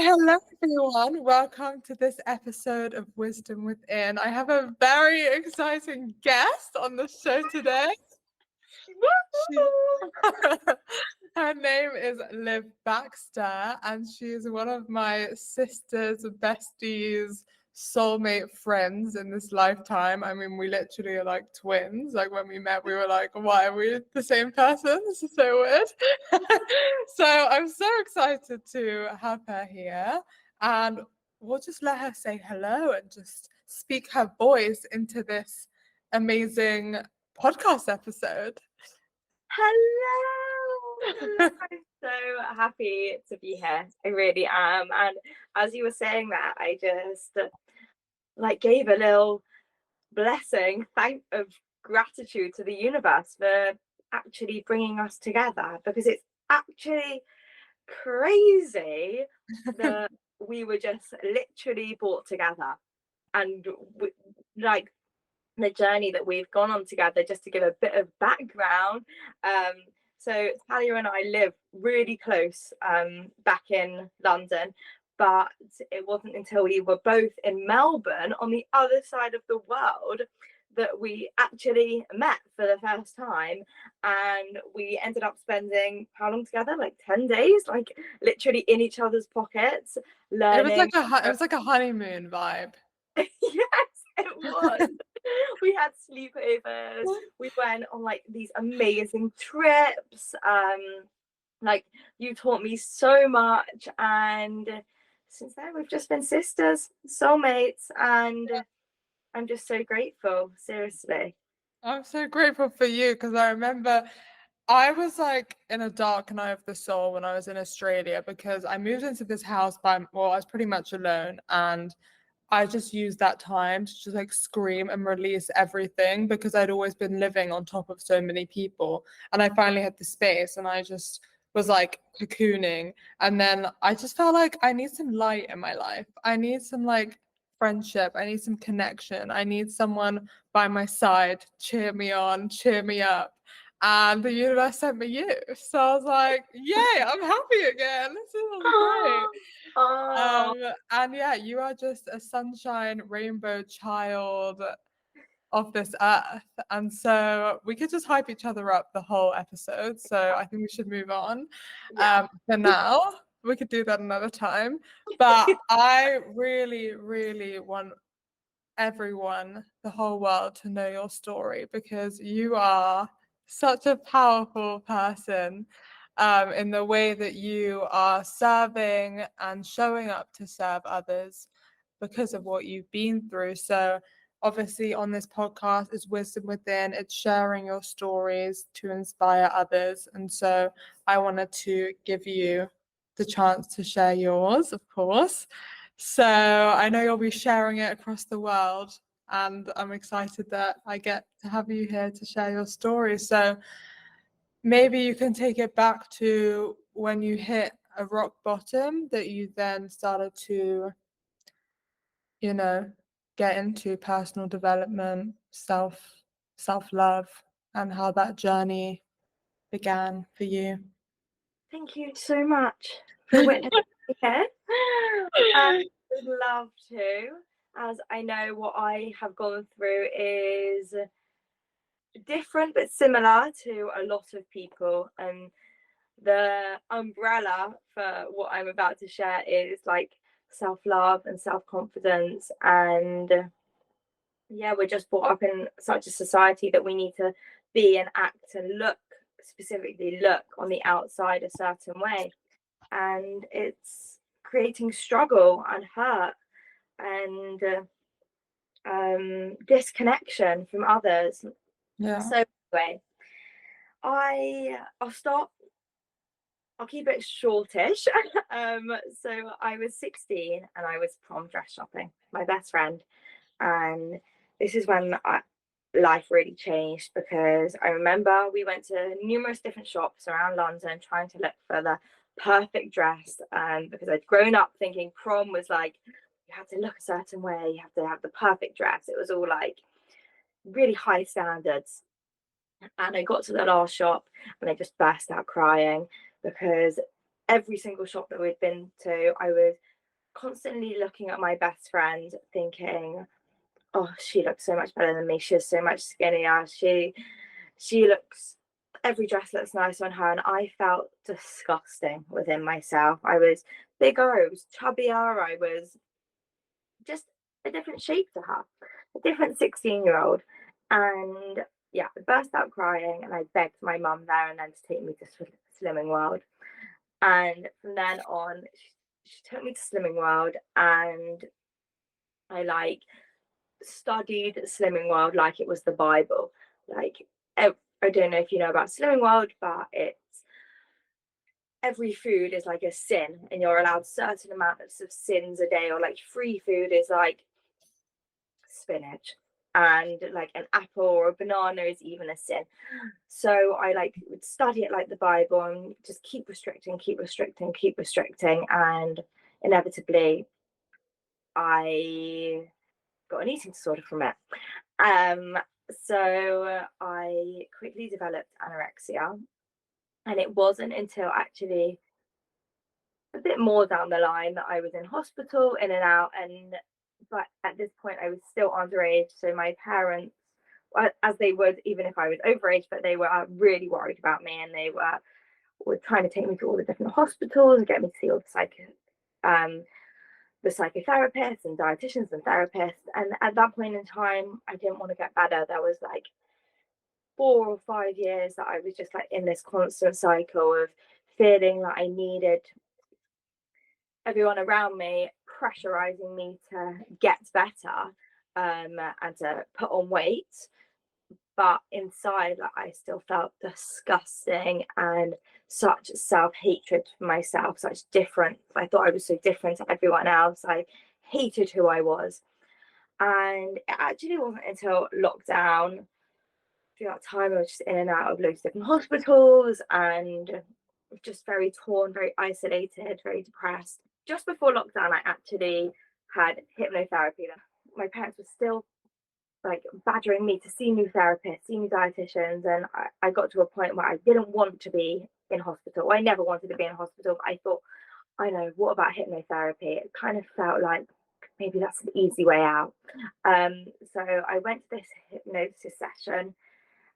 Hello everyone, welcome to this episode of Wisdom Within. I have a very exciting guest on the show today. Her name is Liv Baxter, and she's one of my sister's besties, soulmate friends in this lifetime. I mean, we literally are like twins. Like when we met, we were like, why are we the same person? This is so weird. So I'm so excited to have her here, and we'll just let her say hello and just speak her voice into this amazing podcast episode. Hello! I'm so happy to be here. I really am. And as you were saying that, I just gave a little blessing, thank of gratitude to the universe for actually bringing us together, because it's actually crazy that we were just literally brought together, and like the journey that we've gone on together. Just to give a bit of background, so Talia and I live really close back in London, but it wasn't until we were both in Melbourne on the other side of the world that we actually met for the first time. And we ended up spending how long together? Like 10 days, like literally in each other's pockets, learning. It was like a honeymoon vibe. Yes, it was. We had sleepovers. We went on like these amazing trips. Like you taught me so much, and since then we've just been sisters, soulmates, and I'm just so grateful. Seriously. I'm so grateful for you because I remember I was like in a dark night of the soul when I was in Australia because I moved into this house I was pretty much alone, and I just used that time to just like scream and release everything because I'd always been living on top of so many people. And I finally had the space and I just was like cocooning. And then I just felt like I need some light in my life. I need some like friendship. I need some connection. I need someone by my side, cheer me on, cheer me up. And the universe sent me you. So I was like, yay, I'm happy again. This is great. Oh, And yeah, you are just a sunshine rainbow child of this earth. And so we could just hype each other up the whole episode. So I think we should move on. yeah. For now, we could do that another time. But I really, really want everyone, the whole world, to know your story because you are such a powerful person in the way that you are serving and showing up to serve others because of what you've been through. So, obviously, on this podcast is Wisdom Within, it's sharing your stories to inspire others. And so, I wanted to give you the chance to share yours, of course. So I know you'll be sharing it across the world, and I'm excited that I get to have you here to share your story. So maybe you can take it back to when you hit a rock bottom that you then started to, you know, get into personal development, self-love, and how that journey began for you. Thank you so much for witnessing it. I would love to, as I know what I have gone through is different but similar to a lot of people, and the umbrella for what I'm about to share is like self-love and self-confidence. And yeah, we're just brought up in such a society that we need to be and act and look, specifically look on the outside a certain way, and it's creating struggle and hurt and disconnection from others. Yeah. So anyway, I'll start. I'll keep it shortish. So I was 16 and I was prom dress shopping, my best friend, and this is when life really changed, because I remember we went to numerous different shops around London trying to look for the perfect dress, because I'd grown up thinking prom was like you have to look a certain way, you have to have the perfect dress. It was all like really high standards. And I got to the last shop and I just burst out crying, because every single shop that we'd been to, I was constantly looking at my best friend thinking, oh, she looks so much better than me, she's so much skinnier, she looks, every dress looks nice on her, and I felt disgusting within myself. I was bigger, I was chubbier, I was just a different shape to her, a different 16-year-old. And yeah, I burst out crying and I begged my mum there and then to take me to Slimming World. And from then on, she took me to Slimming World, and I like studied Slimming World like it was the Bible. Like, I don't know if you know about Slimming World, but it's every food is like a sin, and you're allowed certain amounts of sins a day, or like free food is like spinach, and like an apple or a banana is even a sin. So I like would study it like the Bible and just keep restricting, and inevitably I got an eating disorder from it. So I quickly developed anorexia, and it wasn't until actually a bit more down the line that I was in hospital, in and out, but at this point I was still underage, so my parents, as they would even if I was overage, but they were really worried about me, and they were trying to take me to all the different hospitals and get me to see all the psychotherapists and dietitians and therapists. And at that point in time, I didn't want to get better. There was like 4 or 5 years that I was just like in this constant cycle of feeling that I needed everyone around me pressurizing me to get better, and to put on weight. But inside, like, I still felt disgusting and such self-hatred for myself, such difference. I thought I was so different to everyone else. I hated who I was. And it actually wasn't until lockdown, through that time, I was just in and out of loads of different hospitals and just very torn, very isolated, very depressed. Just before lockdown, I actually had hypnotherapy. My parents were still like badgering me to see new therapists, see new dietitians, and I got to a point where I didn't want to be in hospital. I never wanted to be in hospital, but I thought, I know, what about hypnotherapy? It kind of felt like maybe that's an easy way out. So I went to this hypnosis session,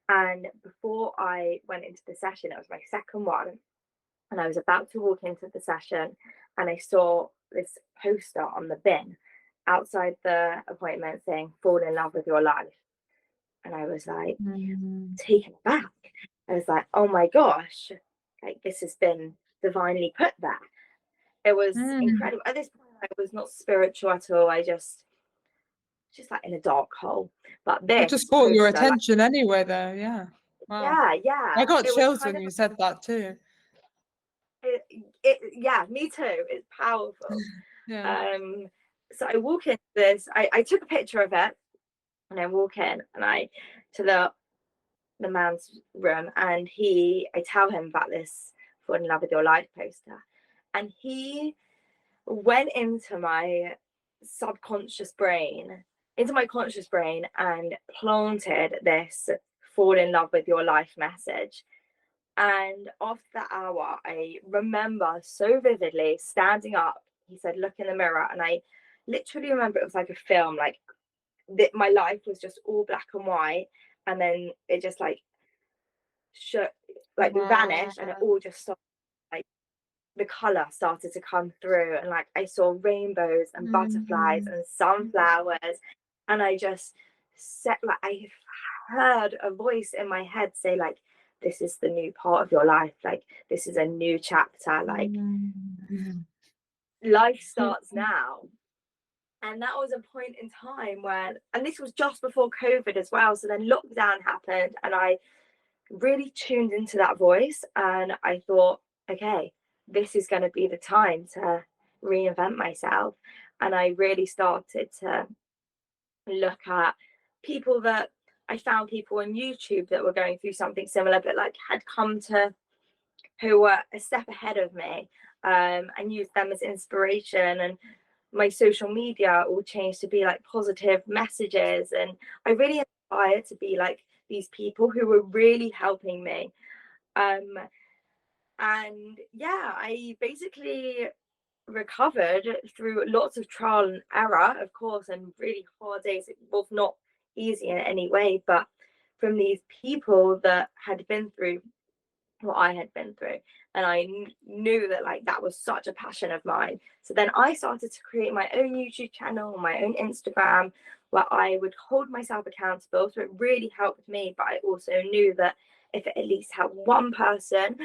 and before I went into the session, it was my second one, and I was about to walk into the session, and I saw this poster on the bin outside the appointment saying fall in love with your life. And I was like taken aback. I was like, oh my gosh, like this has been divinely put there. It was incredible. At this point I was not spiritual at all. I just like in a dark hole. But this it just caught poster, your attention anyway though. Yeah. Wow. yeah, I got it chills kind when of, you said that too. yeah, me too. It's powerful. Yeah. So I walk into this, I took a picture of it, and I walk in and I to the man's room, and I tell him about this fall in love with your life poster, and he went into my subconscious brain, into my conscious brain, and planted this fall in love with your life message. And after that hour, I remember so vividly standing up. He said, look in the mirror. And I literally remember it was like a film, like my life was just all black and white. And then it just like vanished, and it all just started, like the color started to come through. And like I saw rainbows and butterflies and sunflowers. And I just I heard a voice in my head say, like, this is the new part of your life, like this is a new chapter, like life starts now. And that was a point in time where, and this was just before COVID as well, so then lockdown happened, and I really tuned into that voice, and I thought, okay, this is going to be the time to reinvent myself. And I really started to look at people that I found people on YouTube that were going through something similar, but like had come to, who were a step ahead of me, and used them as inspiration. And my social media all changed to be like positive messages, and I really aspired to be like these people who were really helping me. And yeah, I basically recovered through lots of trial and error, of course, and really hard days. It was not easy in any way, but from these people that had been through what I had been through, and I knew that like that was such a passion of mine. So then I started to create my own YouTube channel, my own Instagram, where I would hold myself accountable. So it really helped me, but I also knew that if it at least helped one person,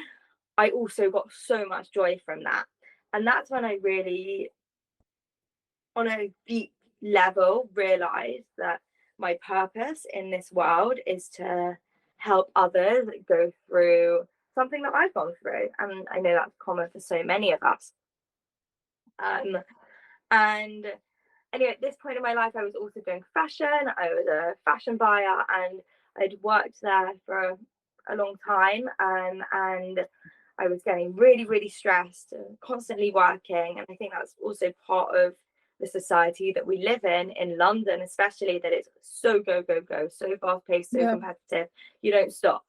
I also got so much joy from that. And that's when I really, on a deep level, realized that my purpose in this world is to help others go through something that I've gone through. And I know that's common for so many of us. And anyway, at this point in my life, I was also doing fashion. I was a fashion buyer, and I'd worked there for a long time. And I was getting really, really stressed and constantly working. And I think that's also part of the society that we live in London, especially, that it's so go, go, go, so fast paced, so competitive. You don't stop.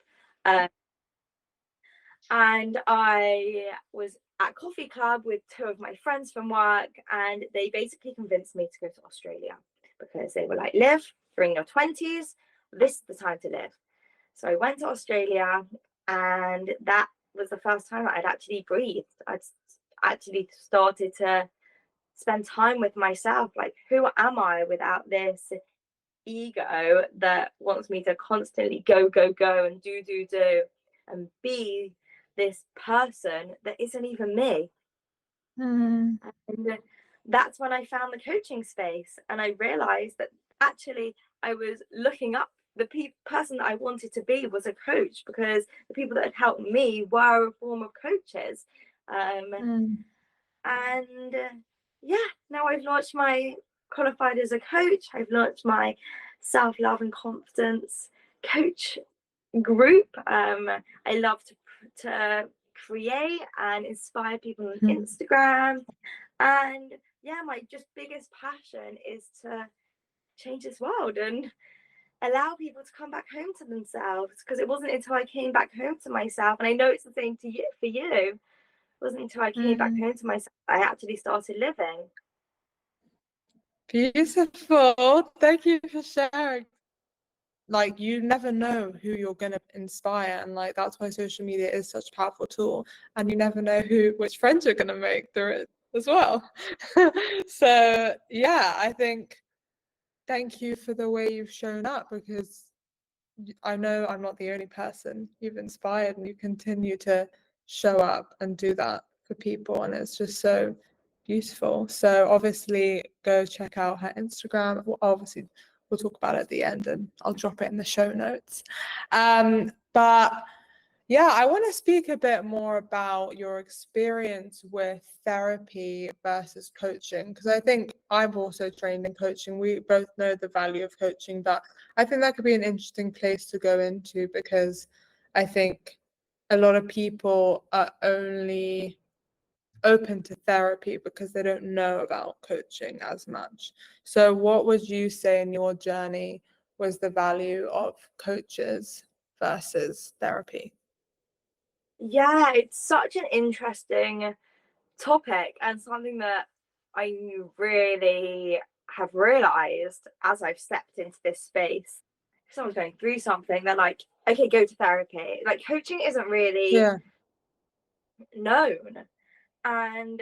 And I was at coffee club with two of my friends from work, and they basically convinced me to go to Australia because they were like, Liv, you're in your 20s, this is the time to live. So I went to Australia, and that was the first time I'd actually breathed. I'd actually started to spend time with myself. Like, who am I without this ego that wants me to constantly go, go, go and do, and be this person that isn't even me. And that's when I found the coaching space, and I realized that actually I was looking up the person that I wanted to be was a coach, because the people that had helped me were a form of coaches. And now I've launched my qualified as a coach. I've launched my self-love and confidence coach group. I love to create and inspire people on Instagram. And my just biggest passion is to change this world and allow people to come back home to themselves, because it wasn't until I came back home to myself, and I know it's the same for you, it wasn't until I came back home to myself I actually started living. Beautiful. Thank you for sharing. Like, you never know who you're going to inspire, and like that's why social media is such a powerful tool, and you never know which friends you're going to make through it as well. So I think thank you for the way you've shown up, because I know I'm not the only person you've inspired, and you continue to show up and do that for people, and it's just so beautiful. So obviously go check out her Instagram. Obviously we'll talk about it at the end, and I'll drop it in the show notes. But I want to speak a bit more about your experience with therapy versus coaching, because I think I've also trained in coaching. We both know the value of coaching, but I think that could be an interesting place to go into, because I think a lot of people are only open to therapy because they don't know about coaching as much. So what would you say in your journey was the value of coaches versus therapy? Yeah, it's such an interesting topic, and something that I really have realized as I've stepped into this space. If someone's going through something, they're like, okay, go to therapy. Like, coaching isn't really known. And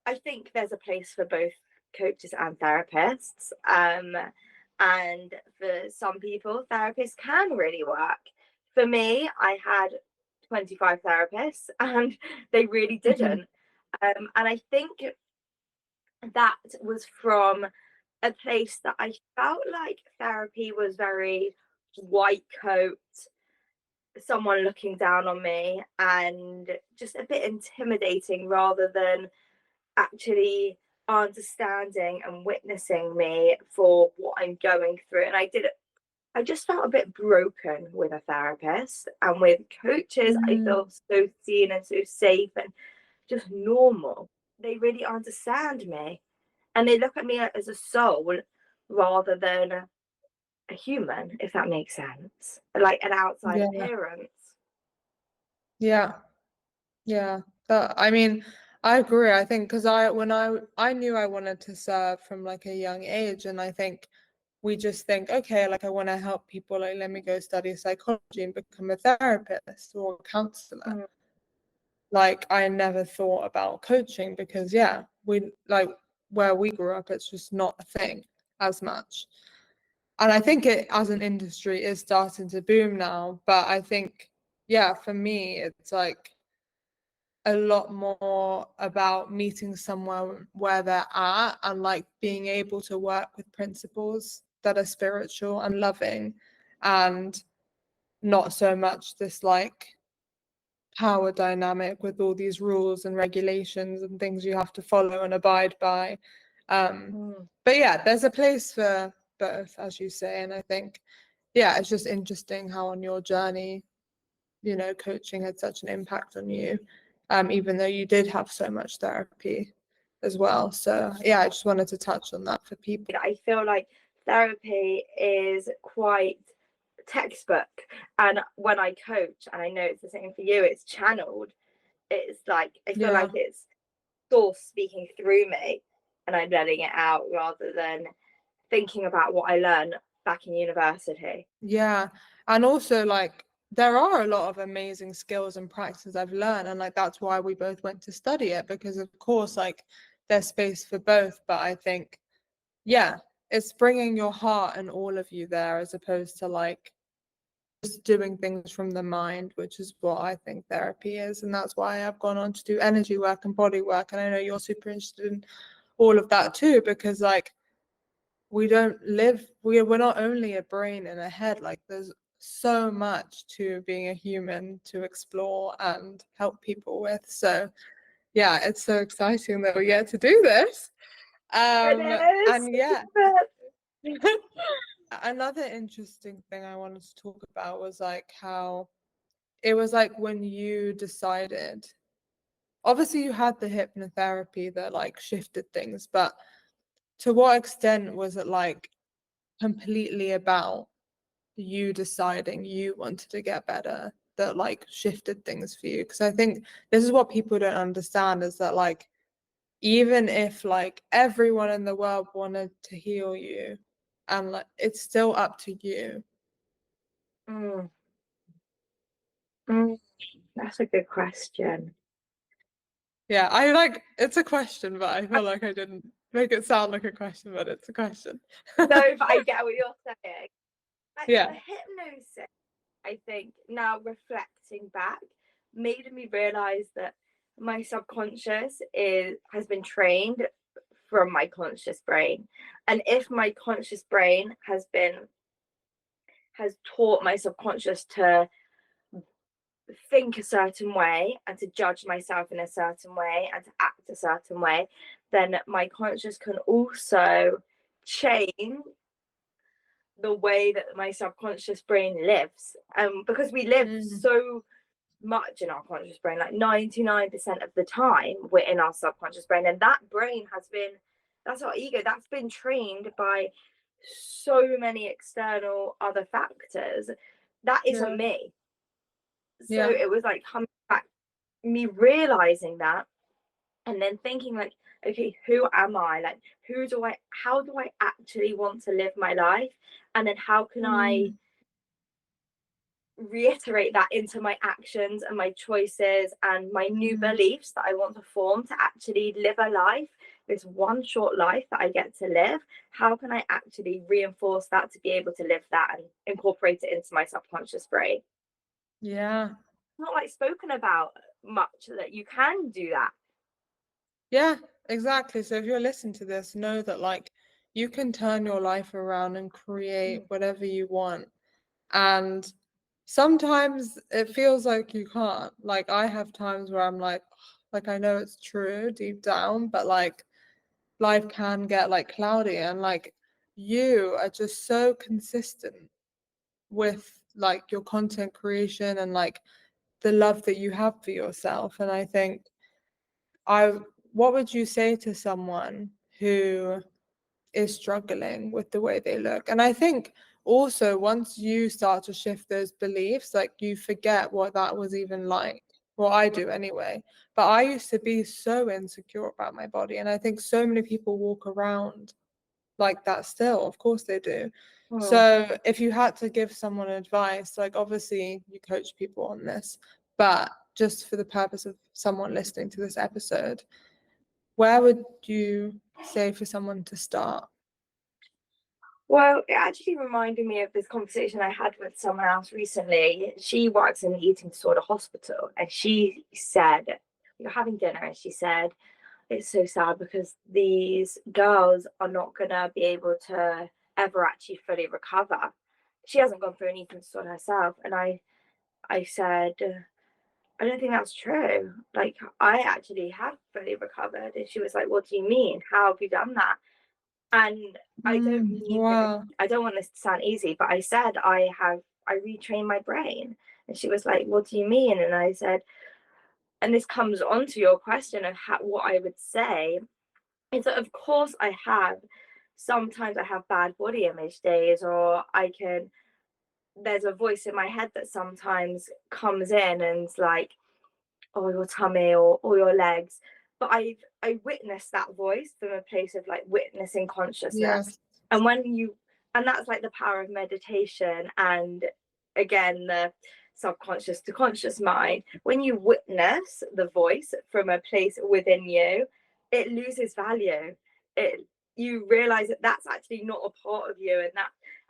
I think there's a place for both coaches and therapists. And for some people, therapists can really work. For me, I had 25 therapists, and they really didn't. And I think that was from a place that I felt like therapy was very white coat, someone looking down on me, and just a bit intimidating, rather than actually understanding and witnessing me for what I'm going through. And I just felt a bit broken with a therapist, and with coaches I feel so seen and so safe and just normal. They really understand me, and they look at me as a soul rather than a human, if that makes sense, like an outside appearance. But I mean, I agree. I think because I knew I wanted to serve from like a young age, and I think we just think, okay, like I want to help people, like let me go study psychology and become a therapist or a counselor. Mm. Like I never thought about coaching because yeah, we like where we grew up, it's just not a thing as much. And I think it as an industry is starting to boom now, but I think yeah, for me it's like a lot more about meeting someone where they're at and like being able to work with principles that are spiritual and loving and not so much this like power dynamic with all these rules and regulations and things you have to follow and abide by. Mm. But yeah, there's a place for both, as you say. And I think, yeah, it's just interesting how on your journey, you know, coaching had such an impact on you, even though you did have so much therapy as well. So yeah, I just wanted to touch on that for people. I feel like therapy is quite textbook, and when I coach, and I know it's the same for you, it's channeled. It's like I feel Yeah. like it's source speaking through me, and I'm letting it out rather than thinking about what I learned back in university. Yeah. And also like there are a lot of amazing skills and practices I've learned, and like that's why we both went to study it, because of course like there's space for both. But I think, yeah, it's bringing your heart and all of you there as opposed to like just doing things from the mind, which is what I think therapy is. And that's why I've gone on to do energy work and body work. And I know you're super interested in all of that too, because like we don't live, we're not only a brain and a head, like there's so much to being a human to explore and help people with. So yeah, it's so exciting that we get to do this. It is. And yeah, another interesting thing I wanted to talk about was like how it was like when you decided, obviously you had the hypnotherapy that like shifted things, but to what extent was it like completely about you deciding you wanted to get better that like shifted things for you? Because I think this is what people don't understand, is that like even if like everyone in the world wanted to heal you, and like it's still up to you. Mm. Mm. That's a good question. Yeah, I like it's a question, but I feel like I didn't make it sound like a question, but it's a question. No, but I get what you're saying. Like Yeah. the hypnosis, I think now reflecting back made me realize that my subconscious has been trained from my conscious brain, and if my conscious brain has taught my subconscious to think a certain way and to judge myself in a certain way and to act a certain way, then my conscious can also change the way that my subconscious brain lives. Because we live Mm. so much in our conscious brain, like 99% of the time we're in our subconscious brain, and that brain that's our ego, that's been trained by so many external other factors. That isn't Yeah. me. So Yeah. it was like coming back, me realizing that, and then thinking like, okay, who am I? Like, how do I actually want to live my life? And then how can I Mm. reiterate that into my actions and my choices and my new Mm. beliefs that I want to form to actually live a life, this one short life that I get to live? How can I actually reinforce that to be able to live that and incorporate it into my subconscious brain? Yeah. Not like spoken about much that you can do that. Yeah, exactly. So if you're listening to this, know that like you can turn your life around and create whatever you want. And sometimes it feels like you can't. Like I have times where I'm like I know it's true deep down, but like life can get like cloudy, and like you are just so consistent with like your content creation and like the love that you have for yourself. And I think I what would you say to someone who is struggling with the way they look? And I think also once you start to shift those beliefs, like you forget what that was even like. Well, I do anyway. But I used to be so insecure about my body, and I think so many people walk around like that still. Of course they do. So if you had to give someone advice, like obviously you coach people on this, but just for the purpose of someone listening to this episode, where would you say for someone to start? Well, it actually reminded me of this conversation I had with someone else recently. She works in the eating disorder hospital, and she said, we were having dinner, and she said, it's so sad because these girls are not going to be able to ever actually fully recover. She hasn't gone through an eating disorder herself. And I said, I don't think that's true. Like, I actually have fully recovered. And she was like, what do you mean? How have you done that? And I don't mean Wow. I don't want this to sound easy, but I said I retrained my brain. And she was like, what do you mean? And I said, and this comes on to your question of what I would say is that of course sometimes I have bad body image days, or there's a voice in my head that sometimes comes in and's like, oh, your tummy or your legs. But I witnessed that voice from a place of like witnessing consciousness. Yes. And and that's like the power of meditation, and again the subconscious to conscious mind. When you witness the voice from a place within you, it loses value. You realize that that's actually not a part of you,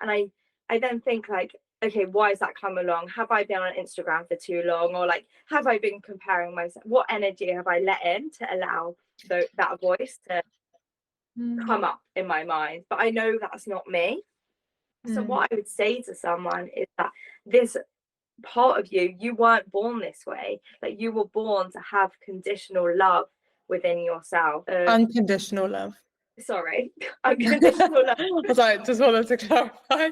and I then think like, okay, why has that come along? Have I been on Instagram for too long? Or like, have I been comparing myself? What energy have I let in to allow that voice to come up in my mind? But I know that's not me. So what I would say to someone is that this part of you weren't born this way. Like, you were born to have conditional love within yourself. Unconditional love. Sorry, unconditional love. I was like, just wanted to clarify.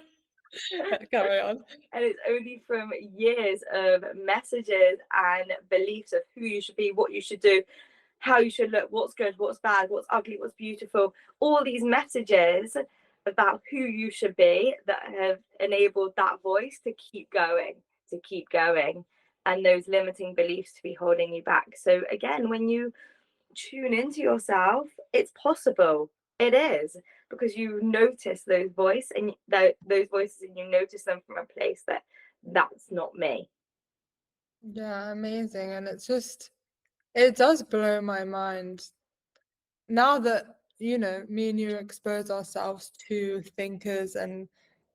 Carry on. And it's only from years of messages and beliefs of who you should be, what you should do, how you should look, what's good, what's bad, what's ugly, what's beautiful. All these messages about who you should be that have enabled that voice to keep going, and those limiting beliefs to be holding you back. So again, when you tune into yourself, it's possible. It is, because you notice those voices and you notice them from a place that's not me. Yeah, amazing. And it does blow my mind now that, me and you expose ourselves to thinkers and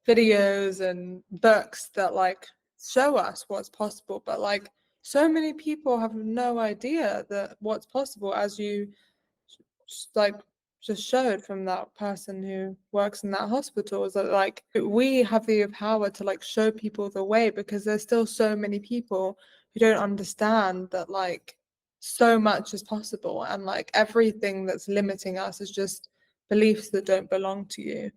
videos and books that like show us what's possible. But like so many people have no idea that what's possible, as you like just showed from that person who works in that hospital, is that like we have the power to like show people the way, because there's still so many people who don't understand that like so much is possible, and like everything that's limiting us is just beliefs that don't belong to you.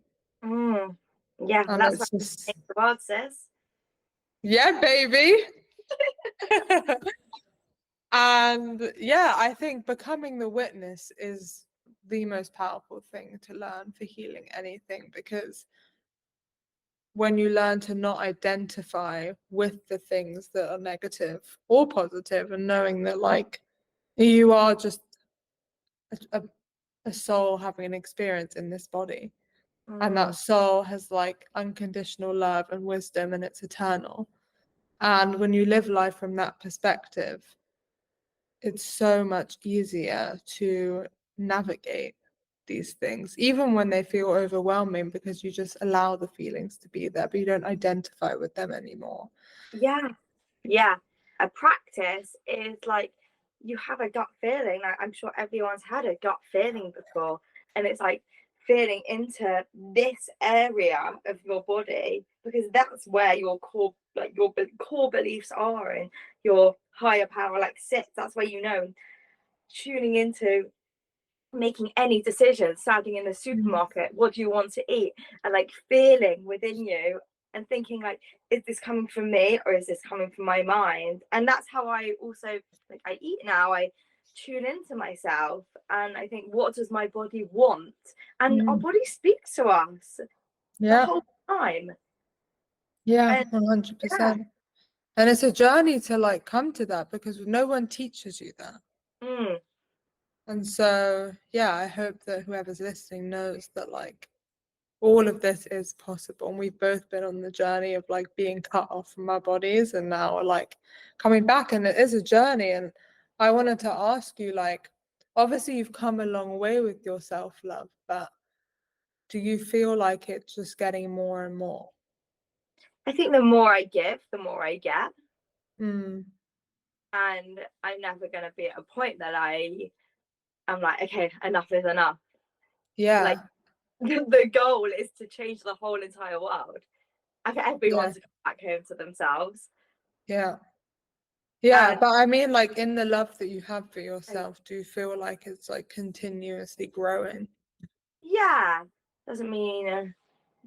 Yeah, And that's it's what just the word says. yeah, baby. And yeah, I think becoming the witness is the most powerful thing to learn for healing anything, because when you learn to not identify with the things that are negative or positive, and knowing that like you are just a soul having an experience in this body, and that soul has like unconditional love and wisdom, and it's eternal. And when you live life from that perspective, it's so much easier to navigate these things, even when they feel overwhelming, because you just allow the feelings to be there, but you don't identify with them anymore. Yeah. A practice is like, you have a gut feeling. Like, I'm sure everyone's had a gut feeling before, and it's like feeling into this area of your body, because that's where your core beliefs are, and your higher power like sits. That's where tuning into making any decisions, standing in the supermarket, what do you want to eat, and like feeling within you and thinking like, is this coming from me or is this coming from my mind? And that's how I also, like, I eat now. I tune into myself and I think, what does my body want? And our body speaks to us the whole time. Yeah, And 100%. And it's a journey to like come to that because no one teaches you that. Mm. And so, yeah, I hope that whoever's listening knows that like all of this is possible. And we've both been on the journey of like being cut off from our bodies and now like coming back. And it is a journey. And I wanted to ask you, like, obviously you've come a long way with your self-love, but do you feel like it's just getting more and more? I think the more I give, the more I get. Mm, And I'm never going to be at a point that I'm like, okay, enough is enough. Like, yeah, the goal is to change the whole entire world and for everyone yeah, to come back home to themselves. yeah. Yeah, And but I mean, like in the love that you have for yourself, do you feel like it's like continuously growing? yeah, doesn't mean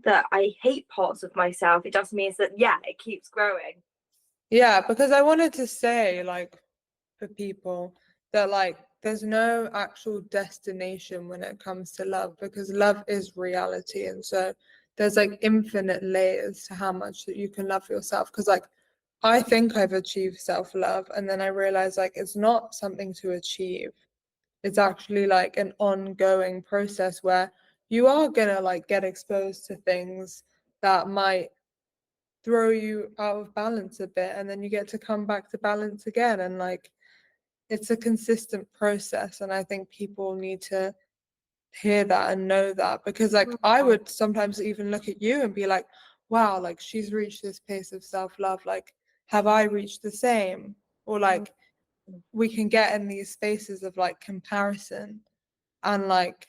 that I hate parts of myself. It just means that, yeah, it keeps growing. Yeah, because I wanted to say, like, for people that like there's no actual destination when it comes to love because love is reality. And so there's like infinite layers to how much that you can love yourself. Because like I think I've achieved self-love, and then I realized like it's not something to achieve. It's actually like an ongoing process where you are gonna like get exposed to things that might throw you out of balance a bit, and then you get to come back to balance again. And like it's a consistent process, and I think people need to hear that and know that, because like I Mhm. would sometimes even look at you and be like, wow, like she's reached this place of self-love, like have I reached the same? Or like we can get in these spaces of like comparison, and like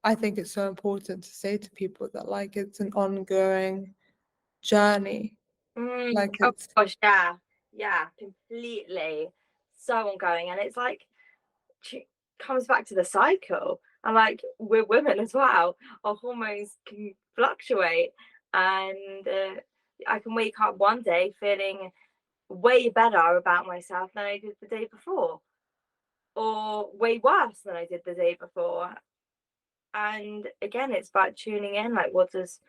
I think it's so important to say to people that like it's an ongoing journey. Like Oh it's gosh, yeah, yeah, completely. So ongoing, and it's like comes back to the cycle. And like we're women as well, our hormones can fluctuate, and I can wake up one day feeling way better about myself than I did the day before, or way worse than I did the day before. And again, it's about tuning in. Like, what does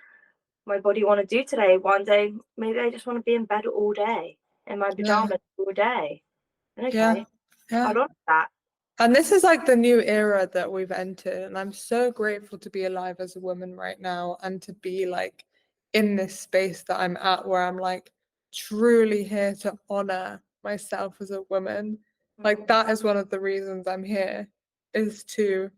my body want to do today? One day, maybe I just want to be in bed all day in my yeah, pajamas all day. And yeah, okay, yeah. I'll honor that. And this is like the new era that we've entered. And I'm so grateful to be alive as a woman right now and to be like in this space that I'm at where I'm like truly here to honor myself as a woman. Like Mm. that is one of the reasons I'm here, is to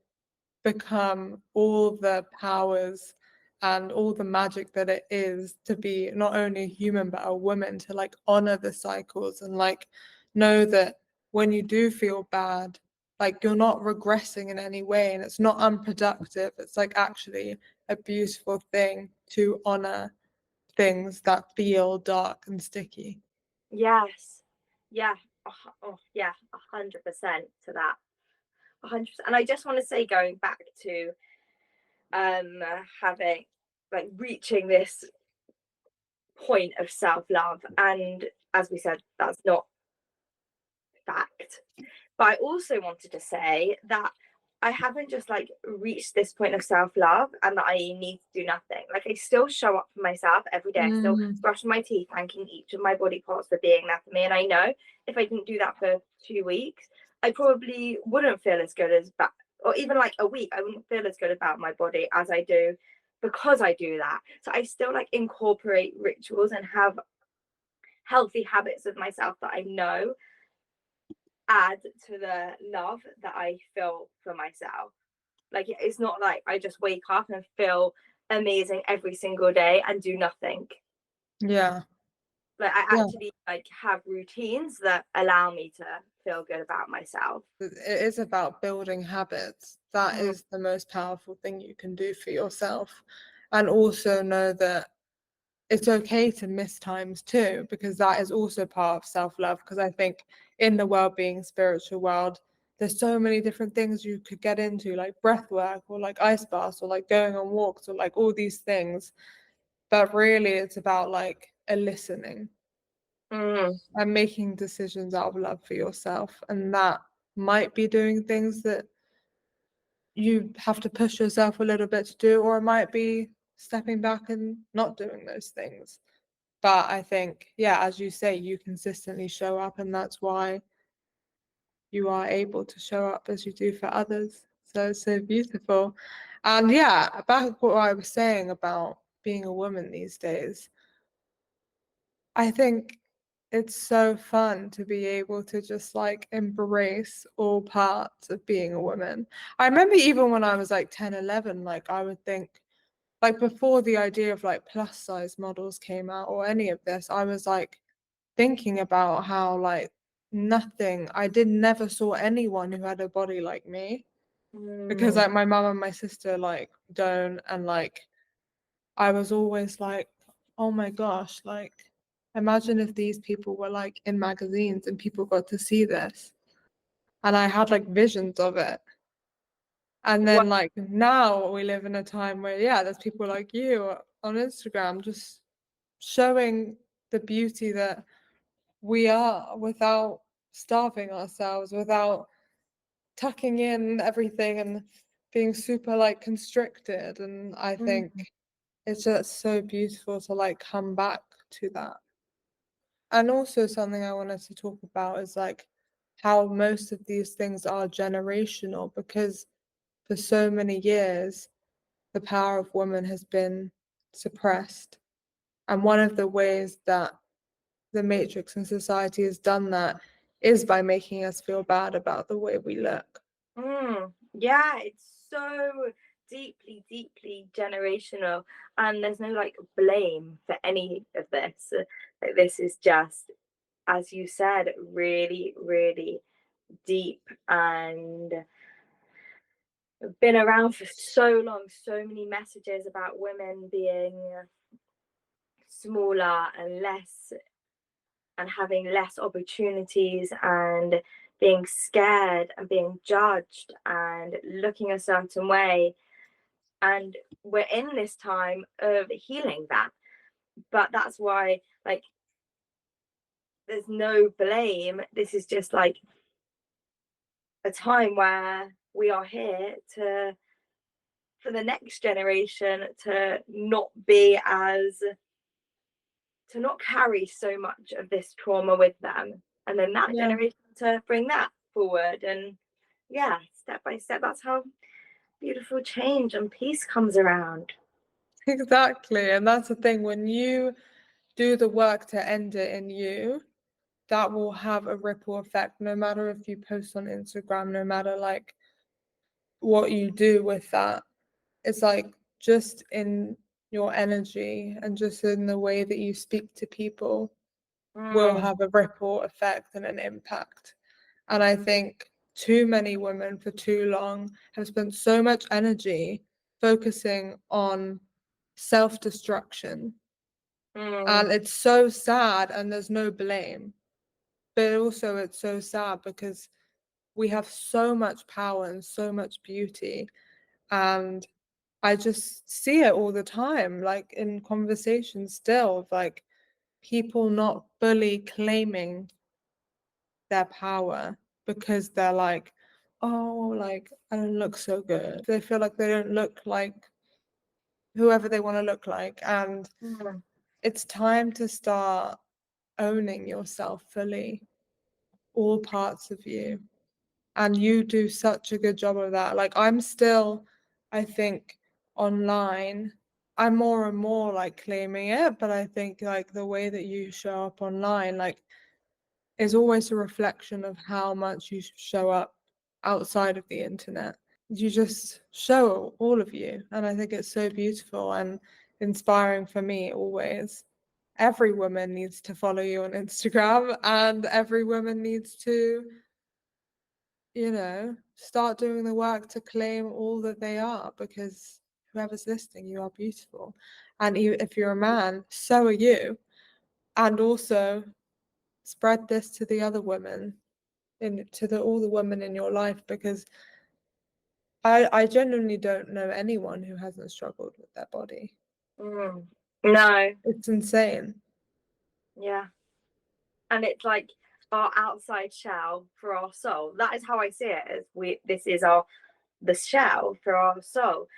become all the powers and all the magic that it is to be not only a human but a woman, to like honor the cycles and like know that when you do feel bad, like you're not regressing in any way and it's not unproductive. It's like actually a beautiful thing to honor things that feel dark and sticky. Yes, yeah, oh yeah, 100% to that. 100%. And I just want to say, going back to having like reaching this point of self-love, and as we said, that's not fact. But I also wanted to say that I haven't just like reached this point of self-love and that I need to do nothing. Like, I still show up for myself every day. I still Mm, brush my teeth, thanking each of my body parts for being there for me. And I know if I didn't do that for 2 weeks, I probably wouldn't feel as good as back, or even like a week, I wouldn't feel as good about my body as I do because I do that. So I still like incorporate rituals and have healthy habits with myself that I know add to the love that I feel for myself. Like, it's not like I just wake up and feel amazing every single day and do nothing. yeah. Like, I Yeah. actually like have routines that allow me to feel good about myself. It is about building habits. That Mm. is the most powerful thing you can do for yourself. And also know that it's okay to miss times too, because that is also part of self-love. Because I think in the well-being spiritual world, there's so many different things you could get into, like breath work or like ice baths or like going on walks or like all these things. But really it's about like a listening Mm. and making decisions out of love for yourself. And that might be doing things that you have to push yourself a little bit to do, or it might be stepping back and not doing those things. But I think, yeah, as you say, you consistently show up, and that's why you are able to show up as you do for others. So it's so beautiful. And yeah, back what I was saying about being a woman these days, I think it's so fun to be able to just like embrace all parts of being a woman. I remember even when I was like 10, 11, like I would think, like before the idea of like plus size models came out or any of this, I was like thinking about how like nothing, I did never saw anyone who had a body like me, because Mm. like my mum and my sister like don't, and like I was always like, oh my gosh, like imagine if these people were like in magazines and people got to see this. And I had like visions of it. And Well, then like now we live in a time where, yeah, there's people like you on Instagram just showing the beauty that we are without starving ourselves, without tucking in everything and being super like constricted. And I think mm, it's just so beautiful to like come back to that. And also something I wanted to talk about is like how most of these things are generational, because for so many years the power of women has been suppressed. And one of the ways that the Matrix and society has done that is by making us feel bad about the way we look. yeah, it's so deeply, deeply generational, and there's no like blame for any of this. Like, this is just, as you said, really, really deep and been around for so long. So many messages about women being smaller and less, and having less opportunities, and being scared and being judged and looking a certain way. And we're in this time of healing that. But that's why, like, there's no blame. This is just like a time where we are here to, for the next generation, to not be as, to not carry so much of this trauma with them, and then that Yeah, generation to bring that forward. And yeah, step by step, that's how beautiful change and peace comes around. exactly. And that's the thing, when you do the work to end it in you, that will have a ripple effect, no matter if you post on Instagram, no matter like what you do with that. It's like just in your energy and just in the way that you speak to people will Mm, have a ripple effect and an impact. And I think too many women for too long have spent so much energy focusing on self-destruction. mm, And it's so sad, and there's no blame. But also it's so sad because we have so much power and so much beauty. And I just see it all the time, like in conversations still, of like people not fully claiming their power because they're like, oh, like I don't look so good. They feel like they don't look like whoever they want to look like. And mm, it's time to start owning yourself fully, all parts of you. And you do such a good job of that. Like I'm still, I think, online, I'm more and more like claiming it, but I think like the way that you show up online, like is always a reflection of how much you show up outside of the internet. You just show all of you, and I think it's so beautiful and inspiring for me always. Every woman needs to follow you on Instagram, and every woman needs to, start doing the work to claim all that they are, because whoever's listening, you are beautiful. And if you're a man, so are you. And also spread this to the other women, all the women in your life, because I genuinely don't know anyone who hasn't struggled with their body. mm. No, It's insane. yeah. And it's like our outside shell for our soul. That is how I see it. As we, this is our, the shell for our soul.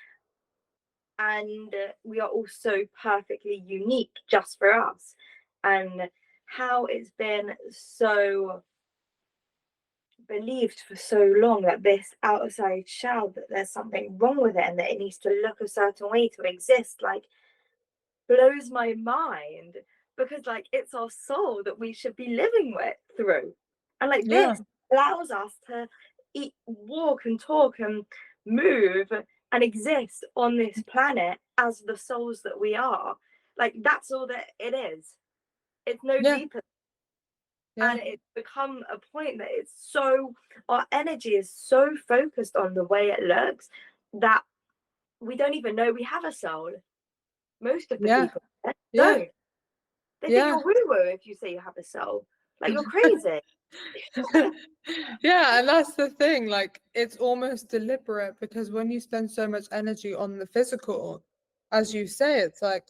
and we are all so perfectly unique just for us. And how it's been so believed for so long that this outside shell, that there's something wrong with it and that it needs to look a certain way to exist, like, blows my mind, because like it's our soul that we should be living with through, and like Yeah. this allows us to eat, walk and talk and move and exist on this planet as the souls that we are. Like, that's all that it is. It's no Yeah. deeper. Yeah. And it's become a point that it's so, our energy is so focused on the way it looks that we don't even know we have a soul. Most of the Yeah. people Yeah. don't. They think Yeah. you're woo-woo if you say you have a soul. Like, you're crazy. Yeah, and that's the thing, like it's almost deliberate, because when you spend so much energy on the physical, as you say, it's like,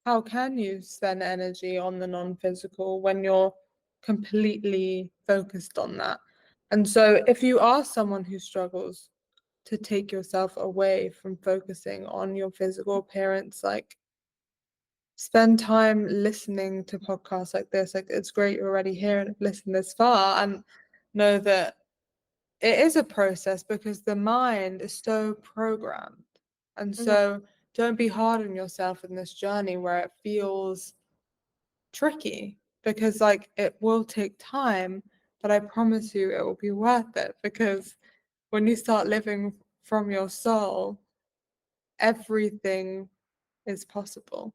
how can you spend energy on the non-physical when you're completely focused on that? And so if you are someone who struggles to take yourself away from focusing on your physical appearance, like spend time listening to podcasts like this. Like, it's great you're already here and have listened this far, and know that it is a process, because the mind is so programmed. And Mhm. so don't be hard on yourself in this journey where it feels tricky, because like it will take time, but I promise you it will be worth it, because when you start living from your soul, everything is possible.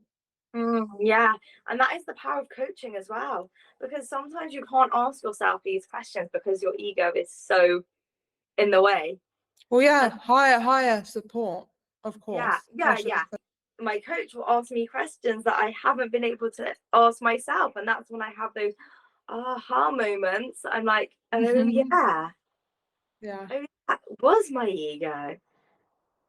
Yeah, and that is the power of coaching as well, because sometimes you can't ask yourself these questions because your ego is so in the way. Well, yeah, So higher support, of yeah, course. I yeah, should yeah. have said. My coach will ask me questions that I haven't been able to ask myself, and that's when I have those aha moments. I'm like, oh yeah, Yeah. oh, that was my ego.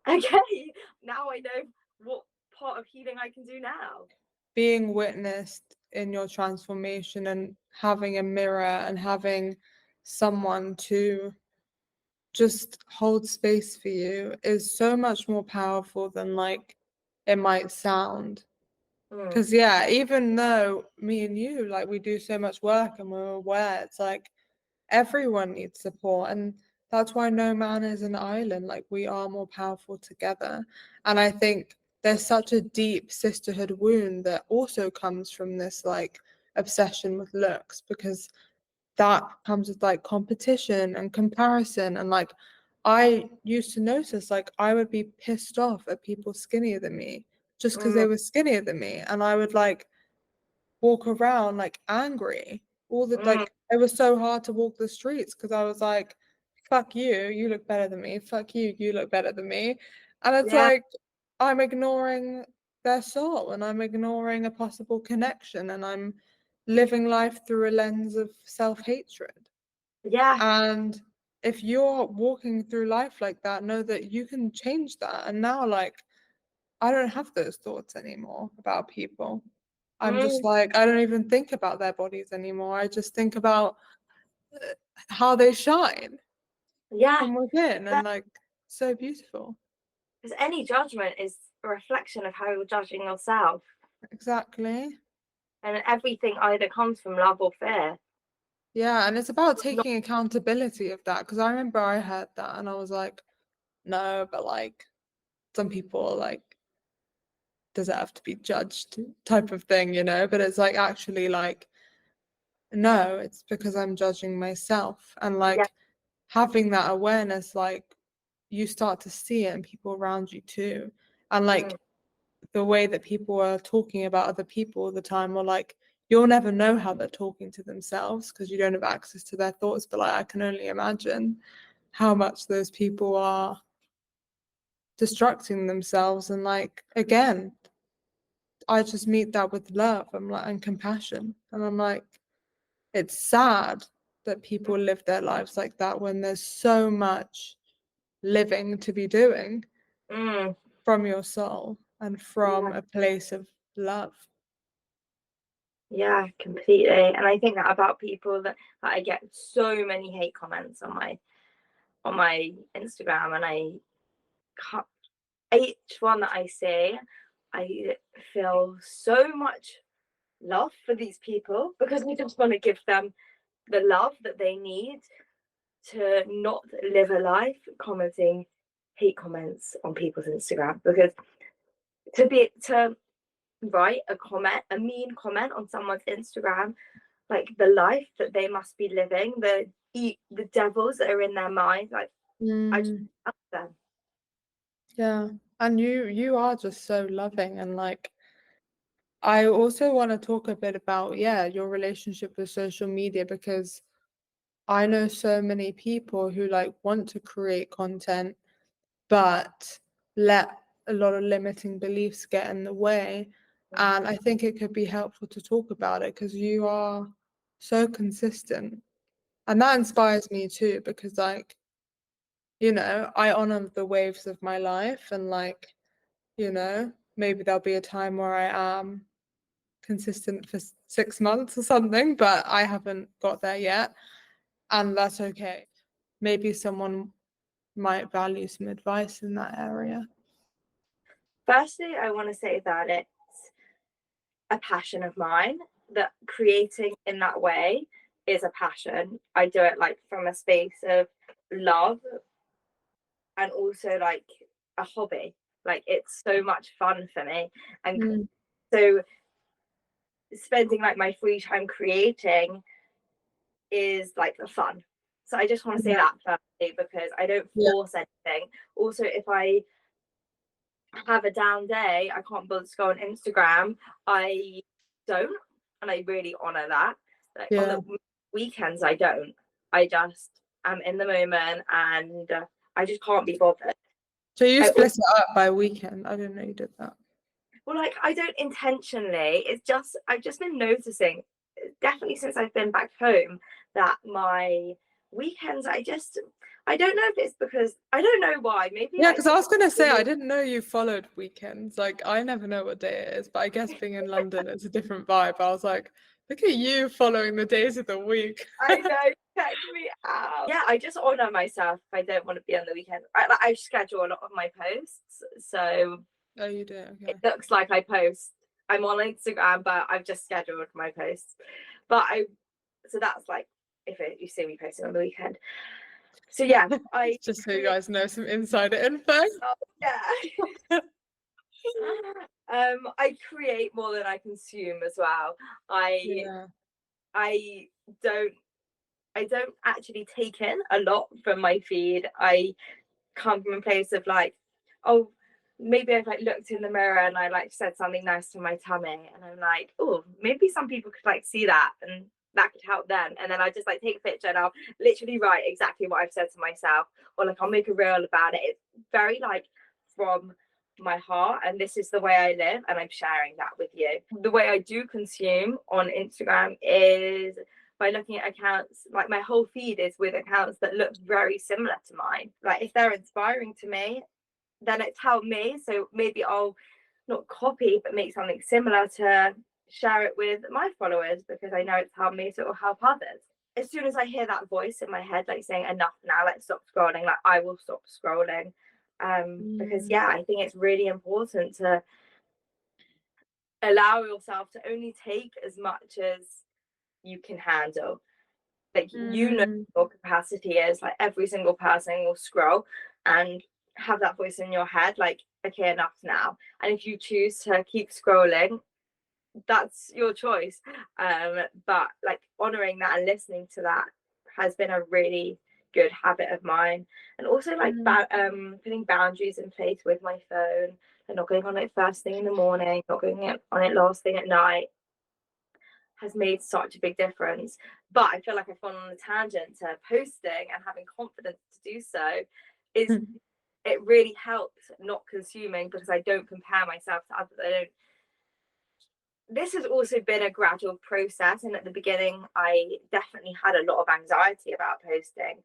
Okay, now I know what part of healing I can do now. Being witnessed in your transformation, and having a mirror and having someone to just hold space for you is so much more powerful than like it might sound. Mm, Because yeah, even though me and you, like, we do so much work and we're aware, it's like everyone needs support, and that's why no man is an island. Like, we are more powerful together. And I think there's such a deep sisterhood wound that also comes from this like obsession with looks, because that comes with like competition and comparison. And like, I used to notice, like, I would be pissed off at people skinnier than me just because mm, they were skinnier than me, and I would like walk around like angry all the mm, like, it was so hard to walk the streets because I was like, fuck you, you look better than me, fuck you, you look better than me. And it's yeah, like, I'm ignoring their soul, and I'm ignoring a possible connection, and I'm living life through a lens of self-hatred. yeah, And if you're walking through life like that, know that you can change that. And now, like, I don't have those thoughts anymore about people. I'm just mm, like, I don't even think about their bodies anymore. I just think about uh, how they shine yeah. from within, and like, so beautiful. Because any judgment is a reflection of how you're judging yourself, Exactly. and everything either comes from love or fear. Yeah. And it's about Not, taking accountability of that. Because I remember I heard that and I was like, no, but like, some people like deserve to be judged type of thing, you know? But it's like, actually, like, no, it's because I'm judging myself. And yeah, like, having that awareness, like, you start to see it in people around you too. And mm, like, the way that people are talking about other people all the time, or like, you'll never know how they're talking to themselves because you don't have access to their thoughts. But like, I can only imagine how much those people are destructing themselves. And like, again, I just meet that with love, I'm like, and compassion. And I'm like, it's sad that people live their lives like that when there's so much living to be doing mm, from your soul and yeah, from a place of love. yeah, completely. And I think that about people, that I get so many hate comments on my Instagram, and I can't. each one that I see, I feel so much love for these people because I just want to give them the love that they need to not live a life commenting hate comments on people's Instagram. Because to write a mean comment on someone's Instagram, like the life that they must be living, the devils that are in their mind, like I just love them. Yeah, and you are just so loving, and like I also want to talk a bit about, yeah, your relationship with social media, because I know so many people who like want to create content but let a lot of limiting beliefs get in the way. And I think it could be helpful to talk about it because you are so consistent. And that inspires me too, because like, you know, I honor the waves of my life, and like, you know, maybe there'll be a time where I am consistent for 6 months or something, but I haven't got there yet. And that's okay. Maybe someone might value some advice in that area. Firstly, I want to say that it's a passion of mine, that creating in that way is a passion. I do it like from a space of love and also like a hobby. Like it's so much fun for me. And so spending like my free time creating is like the fun. So I just want to say that firstly, because I don't force anything. Also, if I have a down day, I can't bother to go on Instagram, I don't, and I really honor that. Like on the weekends, I don't. I just am in the moment, and I just can't be bothered. So you split it up by weekend? I didn't know you did that. Well, like I don't intentionally. It's just I've just been noticing, definitely since I've been back home, that my weekends I don't know if it's because I don't know why. Maybe yeah, because I was gonna say I didn't know you followed weekends. Like I never know what day it is, but I guess being in London, it's a different vibe. I was like, look at you following the days of the week. I know, check me out. Yeah, I just honor myself if I don't want to be on the weekend. I schedule a lot of my posts, so oh, you do. Okay. It looks like I post. I'm on Instagram, but I've just scheduled my posts. So that's like if you see me posting on the weekend. So yeah, I just so you guys know some insider info. Oh, yeah. I create more than I consume as well. I don't actually take in a lot from my feed. I come from a place of like, oh, maybe I've like looked in the mirror and I like said something nice to my tummy, and I'm like, oh, maybe some people could like see that and that could help them. And then I just like take a picture and I'll literally write exactly what I've said to myself, or like I'll make a reel about it. It's very like from my heart, and this is the way I live, and I'm sharing that with you. The way I do consume on Instagram is by looking at accounts. Like my whole feed is with accounts that look very similar to mine. Like if they're inspiring to me, then it's helped me, so maybe I'll not copy but make something similar to share it with my followers, because I know it's helped me, so it will help others. As soon as I hear that voice in my head like saying enough now, let's stop scrolling, like I will stop scrolling. Because yeah, I think it's really important to allow yourself to only take as much as you can handle. Like you know your capacity is. Like every single person will scroll and have that voice in your head like, okay, enough now. And if you choose to keep scrolling, that's your choice. But like honoring that and listening to that has been a really good habit of mine. And also like putting boundaries in place with my phone, and not going on it first thing in the morning, not going on it last thing at night, has made such a big difference. But I feel like I've gone on a tangent to posting and having confidence to do so. It really helps not consuming, because I don't compare myself to others. This has also been a gradual process, and at the beginning I definitely had a lot of anxiety about posting,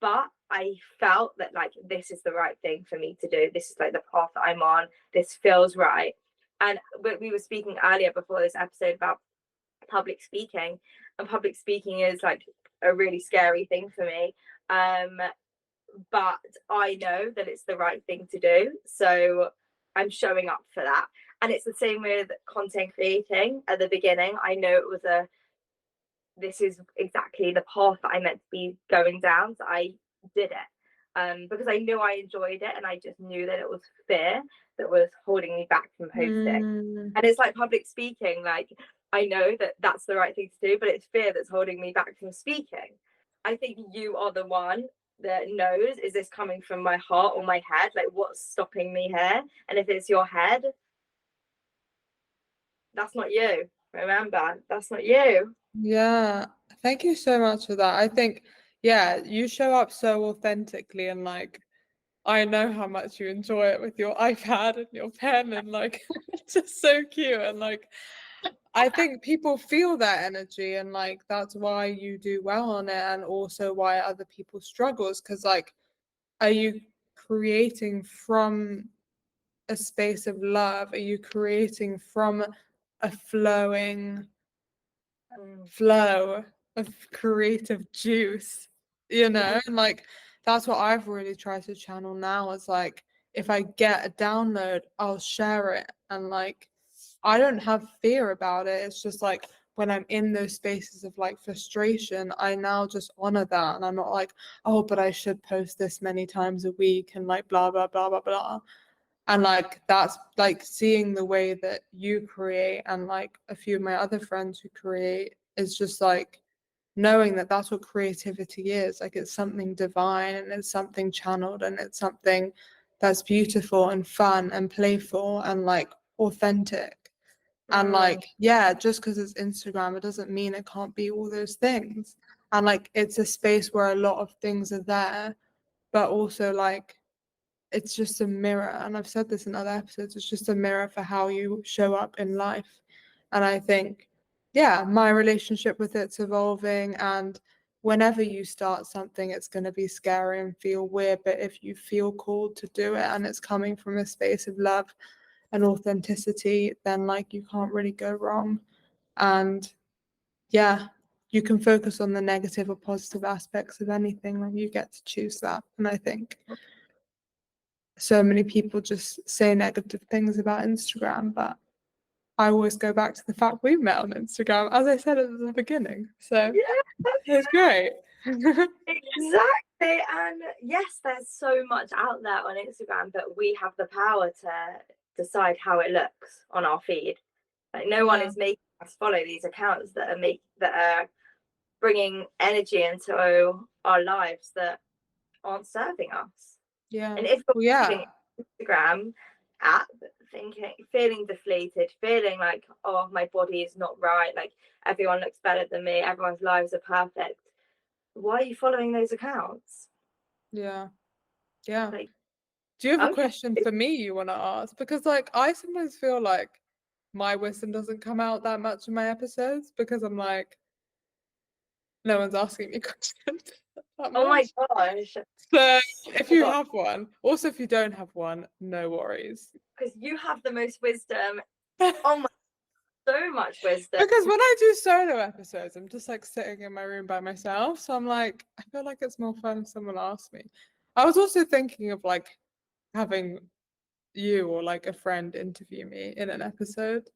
but I felt that like this is the right thing for me to do. This is like the path that I'm on. This feels right. And we were speaking earlier before this episode about public speaking, and public speaking is like a really scary thing for me. but I know that it's the right thing to do. So I'm showing up for that. And it's the same with content creating. At the beginning, I know it was this is exactly the path that I meant to be going down. So I did it because I knew I enjoyed it, and I just knew that it was fear that was holding me back from posting. And it's like public speaking. Like, I know that that's the right thing to do, but it's fear that's holding me back from speaking. I think you are the one that knows, is this coming from my heart or my head? Like, what's stopping me here? And if it's your head, that's not you. Remember, that's not you. Yeah, thank you so much for that. I think, yeah, you show up so authentically, and like I know how much you enjoy it with your iPad and your pen, and like it's just so cute. And like I think people feel that energy, and like that's why you do well on it, and also why other people struggles. Because like, are you creating from a space of love? Are you creating from a flowing flow of creative juice, you know? And like that's what I've really tried to channel now, is like if I get a download, I'll share it. And like I don't have fear about it. It's just like when I'm in those spaces of like frustration, I now just honor that, and I'm not like, oh, but I should post this many times a week and like blah blah blah blah blah. And like that's like seeing the way that you create, and like a few of my other friends who create, is just like knowing that that's what creativity is. Like it's something divine, and it's something channeled, and it's something that's beautiful and fun and playful and like authentic. And like, yeah, just because it's Instagram, it doesn't mean it can't be all those things. And like it's a space where a lot of things are there, but also like it's just a mirror. And I've said this in other episodes, it's just a mirror for how you show up in life. And I think, yeah, my relationship with it's evolving. And whenever you start something, it's going to be scary and feel weird. But if you feel called to do it and it's coming from a space of love and authenticity, then like you can't really go wrong. And yeah, you can focus on the negative or positive aspects of anything, like you get to choose that. And I think so many people just say negative things about Instagram, but I always go back to the fact we met on Instagram, as I said at the beginning. So Yeah, it's great. exactly. And yes, there's so much out there on Instagram, but we have the power to decide how it looks on our feed. Like, no one is making us follow these accounts that are bringing energy into our lives that aren't serving us. Yeah. And if Well, you're yeah. using Instagram app thinking, feeling deflated, feeling like, oh, my body is not right, like everyone looks better than me, everyone's lives are perfect, why are you following those accounts? Yeah. Yeah. Like, Do you have a okay. question for me you want to ask? Because like I sometimes feel like my wisdom doesn't come out that much in my episodes, because I'm like, no one's asking me questions that Oh my much. gosh. So if you have one, also if you don't have one, no worries. Because you have the most wisdom. Oh my, so much wisdom. Because when I do solo episodes, I'm just like sitting in my room by myself. So I'm like, I feel like it's more fun if someone asks me. I was also thinking of like having you or like a friend interview me in an episode.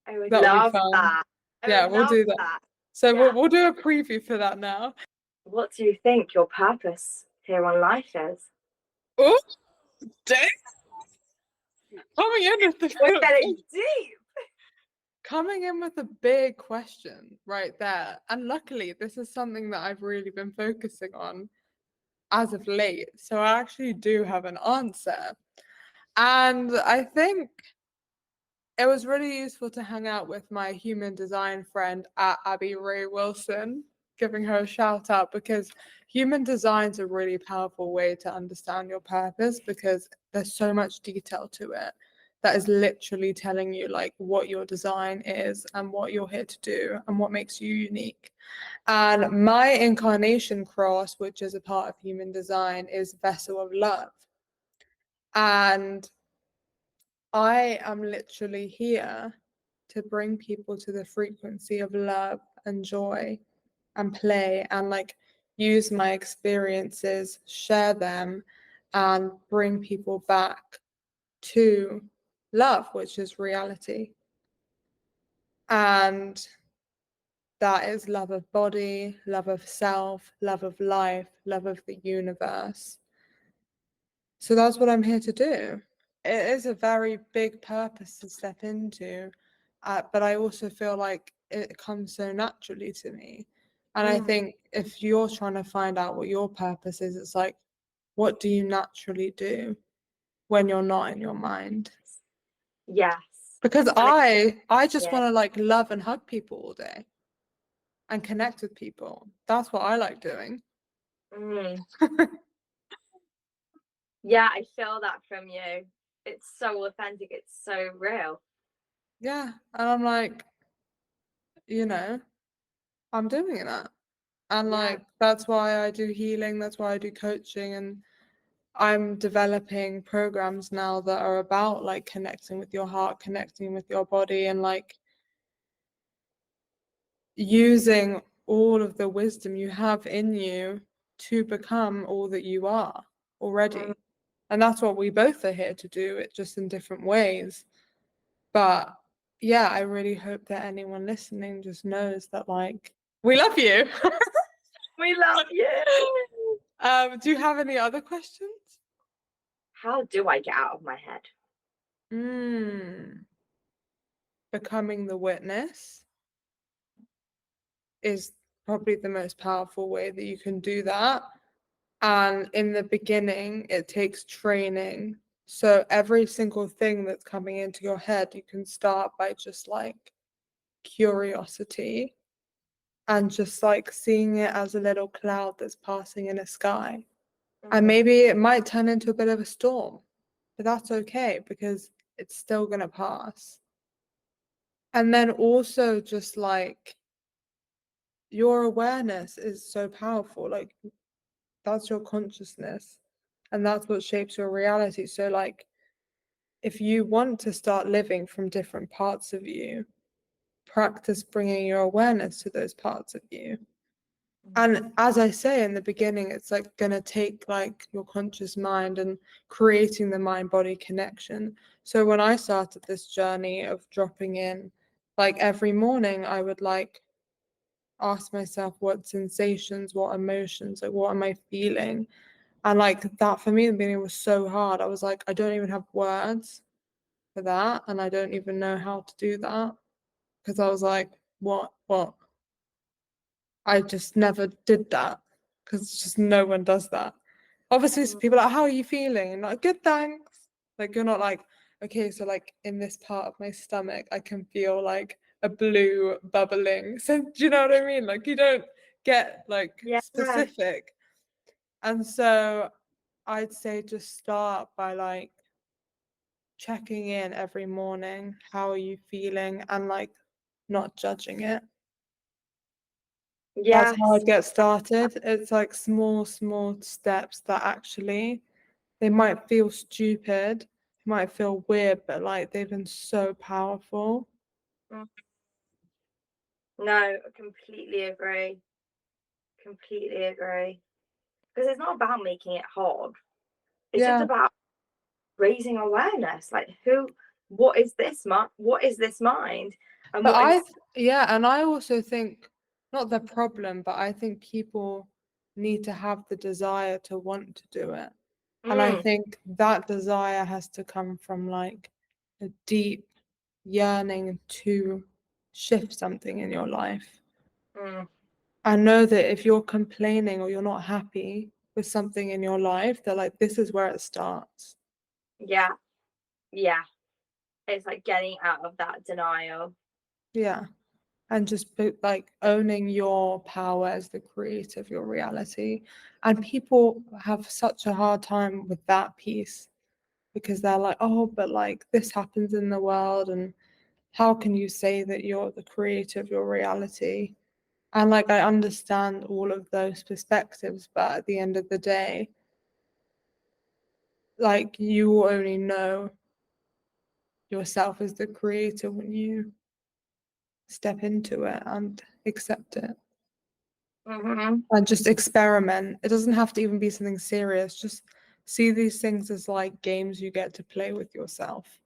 I would That would be love fun. that. I Yeah, would we'll love do that. that. So Yeah. we'll do a preview for that now. What do you think your purpose here on life is? Oh, dang. Coming in with the We're getting deep. Coming in with a big question right there. And luckily, this is something that I've really been focusing on as of late. So I actually do have an answer. And I think it was really useful to hang out with my human design friend at Abby Ray Wilson, giving her a shout out, because human design is a really powerful way to understand your purpose, because there's so much detail to it that is literally telling you like what your design is and what you're here to do and what makes you unique. And my incarnation cross, which is a part of human design, is Vessel of Love. And I am literally here to bring people to the frequency of love and joy and play, and like use my experiences, share them, and bring people back to love, which is reality. And that is love of body, love of self, love of life, love of the universe. So that's what I'm here to do. It is a very big purpose to step into, but I also feel like it comes so naturally to me. And I think if you're trying to find out what your purpose is, it's like, what do you naturally do when you're not in your mind? Yes. Because And I just yeah. want to like love and hug people all day and connect with people. That's what I like doing. Mm. Yeah, I feel that from you. It's so authentic. It's so real. Yeah. And I'm like, I'm doing that. And Yeah. like that's why I do healing, that's why I do coaching, and I'm developing programs now that are about like connecting with your heart, connecting with your body, and like using all of the wisdom you have in you to become all that you are already. And that's what we both are here to do, it just in different ways. But yeah, I really hope that anyone listening just knows that like we love you. We love you. Do you have any other questions? How do I get out of my head? Becoming the witness is probably the most powerful way that you can do that. And in the beginning, it takes training. So every single thing that's coming into your head, you can start by just like curiosity and just like seeing it as a little cloud that's passing in a sky. And maybe it might turn into a bit of a storm, but that's okay because it's still going to pass. And then also just like your awareness is so powerful. Like that's your consciousness and that's what shapes your reality. So like if you want to start living from different parts of you, practice bringing your awareness to those parts of you. And as I say in the beginning, it's like going to take like your conscious mind and creating the mind body connection. So when I started this journey of dropping in, like every morning, I would like ask myself what sensations, what emotions, like what am I feeling? And like that for me in the beginning was so hard. I was like, I don't even have words for that. And I don't even know how to do that. Because I was like, what? I just never did that. Because just no one does that. Obviously people are like, how are you feeling? And like, good, thanks. Like you're not like, okay, so like in this part of my stomach, I can feel like a blue bubbling. So do you know what I mean? Like you don't get like Yeah. specific. And so I'd say just start by like checking in every morning. How are you feeling? And like not judging it. That's how Yes. I'd get started. It's like small steps that actually they might feel stupid, might feel weird, but like they've been so powerful. No, I completely agree. Completely agree. Because it's not about making it hard. It's just Yeah. about raising awareness. Like what is this what is this mind? And But what is and I also think not the problem, but I think people need to have the desire to want to do it. And I think that desire has to come from like a deep yearning to shift something in your life. I know that if you're complaining or you're not happy with something in your life, that like this is where it starts. yeah, yeah. It's like getting out of that denial. Yeah. And just like owning your power as the creator of your reality. And people have such a hard time with that piece because they're like, oh, but like this happens in the world. And how can you say that you're the creator of your reality? And like, I understand all of those perspectives, but at the end of the day, like, you will only know yourself as the creator when you step into it and accept it. Mhm. and just experiment. It doesn't have to even be something serious. Just see these things as like games you get to play with yourself.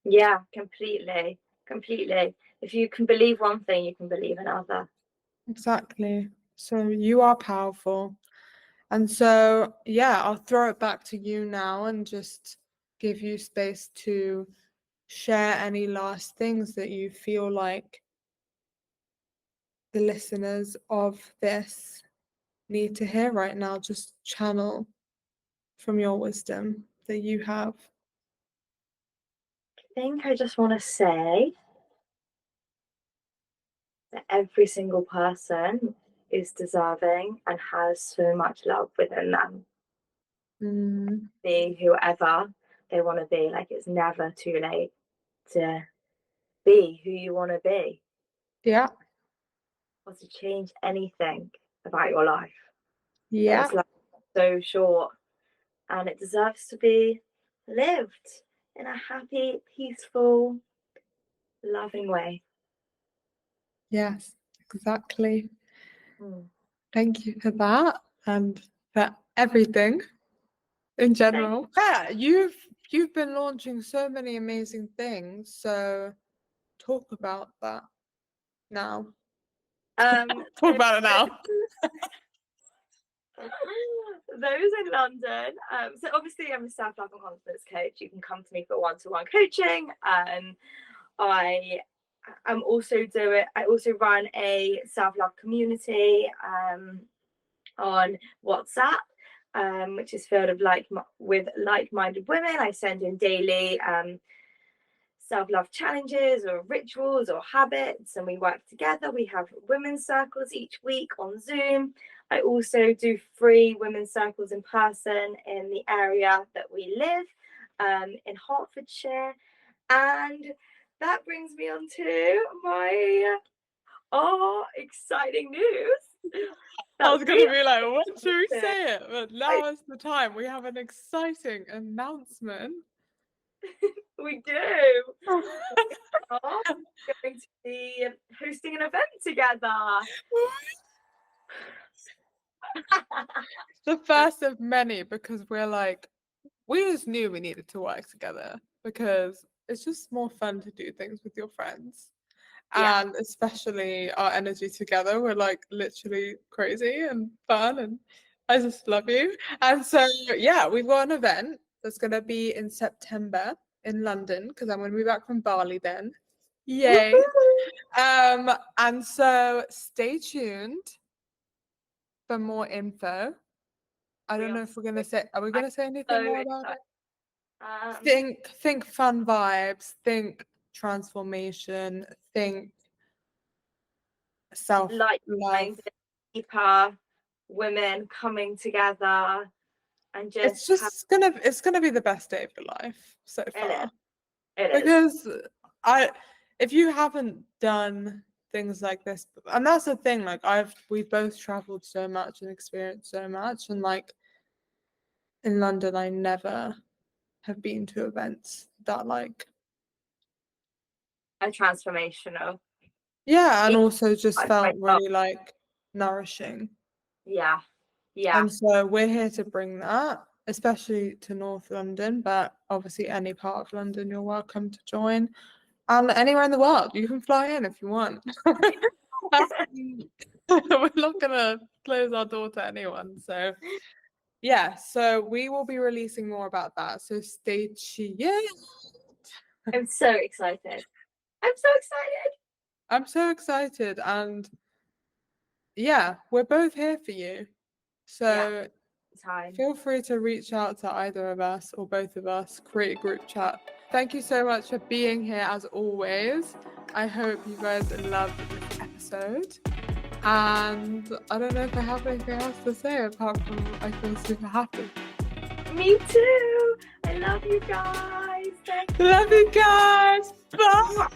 Yeah, completely. Completely. If you can believe one thing, you can believe another. Exactly. So you are powerful. And so, yeah, I'll throw it back to you now and just give you space to share any last things that you feel like the listeners of this need to hear right now. Just channel from your wisdom that you have. I think I just want to say that every single person is deserving and has so much love within them. Mm, Be whoever they want to be. Like, it's never too late to be who you want to be yeah, or to change anything about your life. yeah, It's like so short and it deserves to be lived in a happy, peaceful, loving way. yes, exactly. Mm. Thank you for that and for everything in general. Yeah, you've been launching so many amazing things. So talk about that now. Um, Talk about it now. those in London. So obviously I'm a self-love and confidence coach. You can come to me for one-to-one coaching. I also run a self-love community on WhatsApp, which is filled with like-minded women. I send in daily self-love challenges or rituals or habits, and we work together. We have women's circles each week on Zoom. I also do free women's circles in person in the area that we live, in Hertfordshire. And that brings me on to my exciting news. I was going to be like, when should we excited. say it? But now is the time. We have an exciting announcement. We do. We're going to be hosting an event together. The first of many, because we just knew we needed to work together because it's just more fun to do things with your friends. Yeah. And especially our energy together, we're like literally crazy and fun, and I just love you. And so, yeah, we've got an event that's going to be in September in London because I'm going to be back from Bali then. Yay. And so stay tuned for more info. I don't know if we're gonna say. Are we gonna say anything more about it? Think fun vibes. Think transformation. Think self-love. Like-minded, deeper women coming together and just It's gonna be the best day of your life so far. It is. Because if you haven't done things like this, and that's the thing, like we both traveled so much and experienced so much, and like in London, I never have been to events that like And transformational. yeah, and Even also just I felt myself. really like nourishing. Yeah. And so we're here to bring that, especially to North London, but obviously any part of London you're welcome to join. And anywhere in the world, you can fly in if you want. We're not gonna close our door to anyone. So yeah, so we will be releasing more about that. So stay tuned. I'm so excited. I'm so excited. And yeah, we're both here for you. So feel free to reach out to either of us or both of us, create a group chat. Thank you so much for being here as always. I hope you guys loved this episode. And I don't know if I have anything else to say apart from I feel super happy. Me too. I love you guys. Love you guys. Bye.